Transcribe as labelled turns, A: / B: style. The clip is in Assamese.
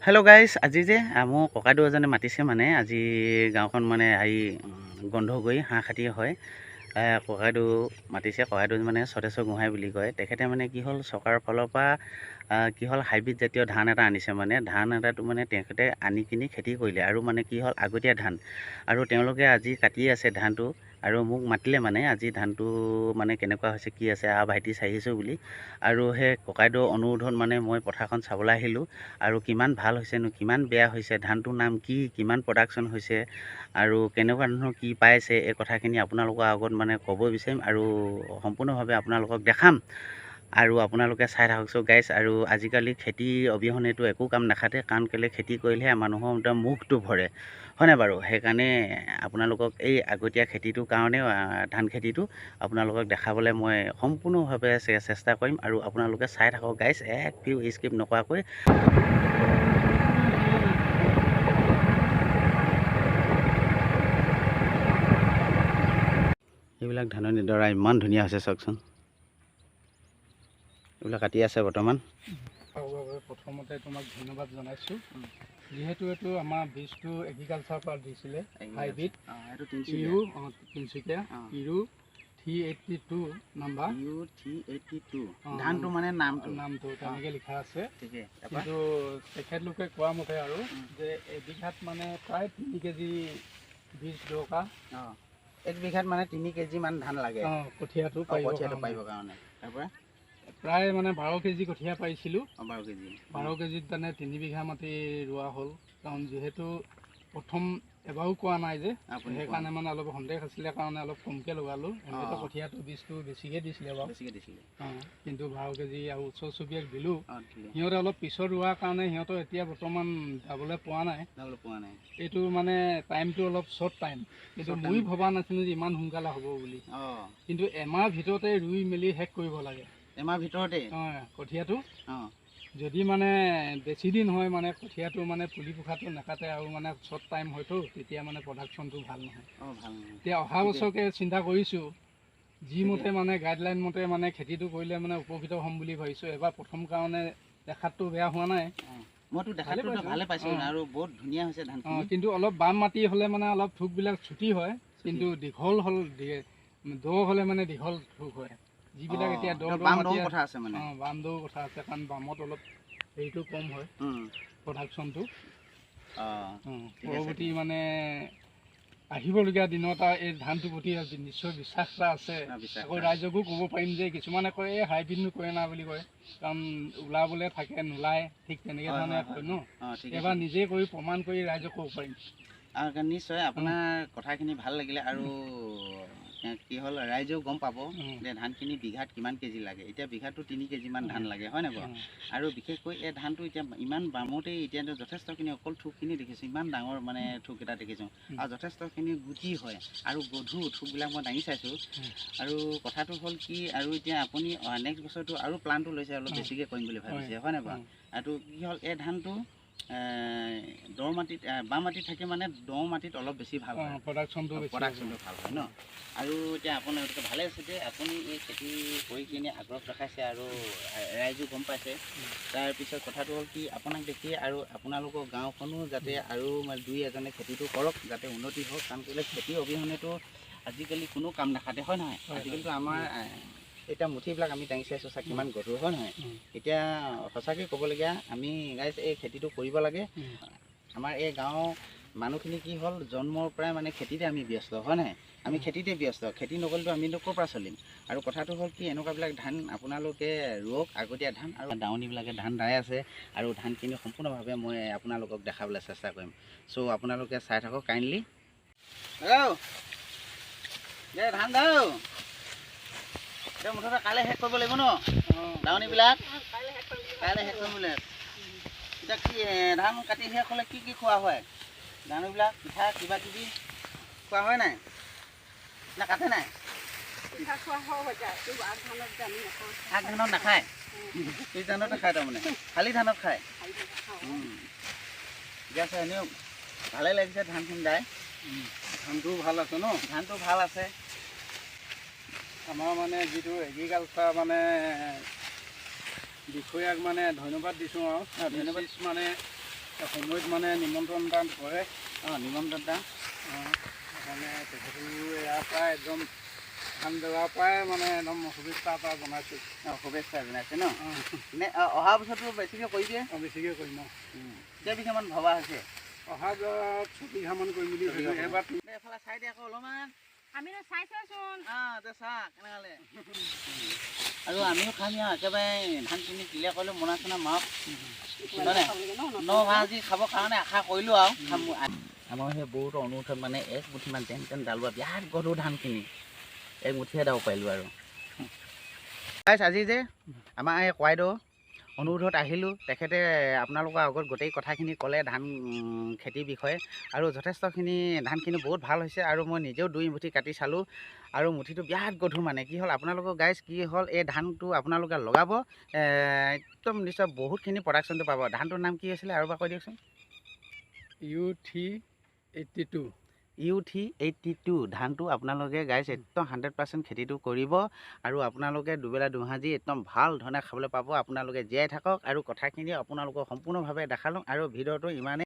A: হেল্ল' গাইজ, আজি যে মোৰ ককাইদেউ এজনে মাতিছে মানে আজি গাঁওখন মানে গন্ধ কৰি হাঁহ খাতি হয়। ককাইদেউ মাতিছে। ককাইদেউ মানে সতেশ্বৰ গোহাঁই বুলি কয়। তেখেতে মানে কি হ'ল চৰকাৰৰ ফালৰ পৰা কি হ'ল হাইব্ৰিড জাতীয় ধান এটা আনিছে। মানে ধান এটাটো মানে তেখেতে আনি কিনি খেতি কৰিলে আৰু মানে কি হ'ল আগতীয়া ধান আৰু তেওঁলোকে আজি কাটি আছে ধানটো আৰু মোক মাতিলে মানে আজি ধানটো মানে কেনেকুৱা হৈছে কি আছে ভাইটি চাই আহিছোঁ বুলি। আৰু সেই ককাইদেউৰ অনুৰোধত মানে মই পথাৰখন চাবলৈ আহিলোঁ আৰু কিমান ভাল হৈছেনো কিমান বেয়া হৈছে, ধানটোৰ নাম কি, কিমান প্ৰডাকশ্যন হৈছে আৰু কেনেকুৱা ধৰণৰ কি পাইছে, এই কথাখিনি আপোনালোকৰ আগত মানে ক'ব বিচাৰিম আৰু সম্পূৰ্ণভাৱে আপোনালোকক দেখাম আৰু আপোনালোকে চাই থাককচোন গাইজ। আৰু আজিকালি খেতি অবিহনেতো একো কাম নাখাতে, কাৰণ কেলৈ খেতি কৰিলেহে মানুহৰ মুখটো ভৰে, হয়নে বাৰু? সেইকাৰণে আপোনালোকক এই আগতীয়া খেতিটোৰ কাৰণে ধান খেতিটো আপোনালোকক দেখাবলৈ মই সম্পূৰ্ণভাৱে চেষ্টা কৰিম আৰু আপোনালোকে চাই থাকক গাইজ, এক ভিউ স্কিপ নকৰাকৈ। এইবিলাক ধাননি ডৰা ইমান ধুনীয়া হৈছে চাওকচোন। এইবিলাক কাটি আছে বৰ্তমান।
B: প্ৰথমতে তোমাক ধন্যবাদ জনাইছোঁ, যিহেতু এইটো আমাৰ বীজটো এগ্ৰিকালচাৰৰ পৰা দিছিলে হাইব্ৰিড তিনিচুকীয়া ইউ 382 নাম্বাৰ।
A: ধানটো মানে
B: নামটো তেনেকৈ লিখা আছে। কিন্তু তেখেতলোকে কোৱা মতে আৰু যে এবিঘাত মানে প্ৰায় 3 কেজি বীজ দৰকাৰ।
A: 1 বিঘাত মানে 3 কেজি মান ধান লাগে
B: কঠীয়াটো
A: পাৰিবৰ কাৰণে। তাৰপৰা
B: প্ৰায় মানে 12 কেজি কঠীয়া পাৰিছিলোঁ।
A: 12
B: কেজিত মানে 3 বিঘা মাটি ৰোৱা হ'ল। কাৰণ যিহেতু প্ৰথম এবাৰো কোৱা নাই যে, সেইকাৰণে মানে অলপ সন্দেহ আছিলে কাৰণে অলপ কমকৈ লগালোঁ। এনেতো কঠীয়াটো বীজটো বেছিকৈ দিছিলে বাৰু, কিন্তু 12 কেজি আৰু ওচৰ চুবুৰীয়াক দিলোঁ। সিহঁতে অলপ পিছত ৰোৱাৰ কাৰণে সিহঁতৰ এতিয়া বৰ্তমান যাবলৈ পোৱা নাই। এইটো মানে টাইমটো অলপ শ্বৰ্ট টাইম, কিন্তু মই ভবা নাছিলোঁ যে ইমান সোনকালে হ'ব বুলি। কিন্তু এমাহ ভিতৰতে ৰুই মেলি শেষ কৰিব লাগে।
A: এমাহ ভিতৰতে
B: কঠীয়াটো যদি মানে বেছি দিন হয় মানে কঠীয়াটো মানে পুলি পোখাটো নাকাটে আৰু মানে শ্বৰ্ট টাইম হয়তো, তেতিয়া মানে প্ৰডাকশ্যনটো ভাল নহয়। এতিয়া অহা বছৰকে চিন্তা কৰিছোঁ, যিমতে মানে গাইডলাইন মতে মানে খেতিটো কৰিলে মানে উপকৃত হ'ম বুলি ভাবিছোঁ। এবাৰ প্ৰথম কাৰণে দেখাতটো বেয়া হোৱা নাই,
A: মইতো দেখাতটো ভালে পাইছোঁ আৰু বহুত ধুনীয়া হৈছে ধান।
B: কিন্তু অলপ বাম মাটি হ'লে মানে অলপ থোকবিলাক ছুটি হয়, কিন্তু দীঘল হ'ল দ হ'লে মানে দীঘল থোক হয়। যিবিলাক এতিয়া বাম দৌৰ কথা আছে, কাৰণ বামত অলপ হেৰিটো কম হয় প্ৰডাকশ্যনটো। পৰৱৰ্তী মানে আহিবলগীয়া দিনত এই ধানটোৰ প্ৰতি নিশ্চয় বিশ্বাস এটা আছে। আকৌ ৰাইজকো ক'ব পাৰিম যে কিছুমানে কয় এই হাইব্ৰিডনো কৰে না বুলি কয়, কাৰণ ওলাবলৈ থাকে নোলায়, ঠিক তেনেকৈ ধৰণে কয় ন। এবাৰ নিজে কৰি প্ৰমাণ কৰি ৰাইজক ক'ব পাৰিম।
A: নিশ্চয় আপোনাৰ কথাখিনি ভাল লাগিলে আৰু কি হ'ল ৰাইজেও গম পাব যে ধানখিনি বিঘাত কিমান কেজি লাগে। এতিয়া বিঘাটো 3 কেজি মান ধান লাগে, হয় নাই বাৰু? আৰু বিশেষকৈ এই ধানটো এতিয়া ইমান বামতেই এতিয়া যথেষ্টখিনি অকল থোকখিনি দেখিছোঁ, ইমান ডাঙৰ মানে থোক এটা দেখিছোঁ আৰু যথেষ্টখিনি গুটি হয় আৰু গধুৰ থোকবিলাক মই দাঙি চাইছোঁ। আৰু কথাটো হ'ল কি, আৰু এতিয়া আপুনি নেক্সট বছৰটো আৰু প্লানটো লৈছে অলপ বেছিকৈ কৰিম বুলি ভাবিছে, হয় নাই বাৰু? আৰু কি হ'ল এই ধানটো দ মাটিত বাম মাটিত থাকে মানে দ মাটিত অলপ বেছি ভাল হয়, প্ৰডাকশ্যনটো ভাল হয় ন। আৰু এতিয়া আপোনালোকে ভালে আছে যে আপুনি এই খেতি কৰি কিনে আগ্ৰহ দেখাইছে আৰু ৰাইজো গম পাইছে। তাৰপিছত কথাটো হ'ল কি, আপোনাক দেখি আৰু আপোনালোকৰ গাঁওখনো যাতে আৰু 2-এজনে খেতিটো কৰক, যাতে উন্নতি হওক। কাৰণ কেলৈ খেতি অবিহনেতো আজিকালি কোনো কাম নাখাতে, হয় নহয়? আজিকালিতো আমাৰ এতিয়া মুঠিবিলাক আমি দাঙি চাইছোঁ চাওক কিমান গধুৰ, হয় নহয়? এতিয়া সঁচাকৈ ক'বলগীয়া আমি গাইজ এই খেতিটো কৰিব লাগে। আমাৰ এই গাঁৱৰ মানুহখিনি কি হ'ল জন্মৰ পৰাই মানে খেতিতে আমি ব্যস্ত, হয় নাই? আমি খেতিতে ব্যস্ত, খেতি নকৰিলেতো আমিতো ক'ৰ পৰা চলিম? আৰু কথাটো হ'ল কি, এনেকুৱাবিলাক ধান আপোনালোকে ৰোৱক, আগতীয়া ধান। আৰু দাৱনীবিলাকে ধান দাই আছে আৰু ধানখিনি সম্পূৰ্ণভাৱে মই আপোনালোকক দেখাবলৈ চেষ্টা কৰিম। চ' আপোনালোকে চাই থাকক কাইণ্ডলি। ধান দাও মুঠতে কাইলৈ শেষ কৰিব লাগিব ন দাৱনীবিলাক? কাইলৈ শেষ কৰিম বোলে। এতিয়া কি ধান কাটি শেষ হ'লে কি কি খোৱা হয়? দাৱনীবিলাক পিঠা কিবা কিবি খোৱা হয় নাই? না কাটে নাই? আগ ধানত নাখায়, পিছ ধানতে খায় তাৰমানে, শালি ধানত খায়। ঠিক আছে, এনেও ভালেই লাগিছে ধানখিনি দাই। ধানটোও ভাল আছে ন? ধানটো ভাল আছে।
B: আমাৰ মানে যিটো এগ্ৰিকালচাৰ মানে বিষয়াক মানে ধন্যবাদ দিছোঁ আৰু ধন্যবাদ মানে সময়ত মানে নিমন্ত্ৰণ এটা কৰে।
A: নিমন্ত্ৰণ এটা
B: মানে তেখেতো ইয়াৰ পৰা একদম ধান দেৱাৰ পৰাই মানে একদম শুভেচ্ছা এটা জনাইছোঁ।
A: শুভেচ্ছা জনাইছে ন? নে অহা বছৰটো বেছিকৈ কৰি দিয়ে?
B: বেছিকৈ কৰিম।
A: কেইবিঘামান ভবা হৈছে?
B: অহা যোৱাত 6 বিঘামান কৰিম বুলি ভাবিছোঁ। এবাৰ
A: এফালে চাই দিয়ে আকৌ অলপমান।
C: আমি চাইছোঁচোন।
A: চাহ কেনেহ'লে আৰু আমিও খাম আৰু একেবাৰে ধানখিনি ক্লিয়াৰ কৰিলোঁ, মোনা চোনা মাৰক আজি খাবৰ কাৰণে আশা কৰিলোঁ আৰু খাম। আমাৰ সেই বহুতো অনুৰোধত মানে 1 মুঠিমান যেন তেন ডালোৱা বিৰাট গধুৰ ধানখিনি 1 মুঠিহে দাব পাৰিলোঁ আৰু আজি যে আমাৰ এই কইদেউ অনুৰোধত আহিলোঁ, তেখেতে আপোনালোকৰ আগত গোটেই কথাখিনি ক'লে ধান খেতিৰ বিষয়ে, আৰু যথেষ্টখিনি ধানখিনি বহুত ভাল হৈছে। আৰু মই নিজেও 2 মুঠি কাটি চালোঁ, আৰু মুঠিটো বিৰাট গধুৰ। মানে কি হ'ল আপোনালোকৰ গাইজ কি হ'ল, এই ধানটো আপোনালোকে লগাব একদম নিশ্চয় বহুতখিনি প্ৰডাকশ্যনটো পাব। ধানটোৰ নাম কি আছিলে আৰু এবাৰ কৈ দিয়কচোন। U382 ধানটো আপোনালোকে গাইজ একদম 100% খেতিটো কৰিব, আৰু আপোনালোকে দুবেলা দুসাঁজি একদম ভাল ধৰণে খাবলৈ পাব। আপোনালোকে জীয়াই থাকক, আৰু কথাখিনি আপোনালোকক সম্পূৰ্ণভাৱে দেখালোঁ, আৰু ভিডিঅ'টো ইমানেই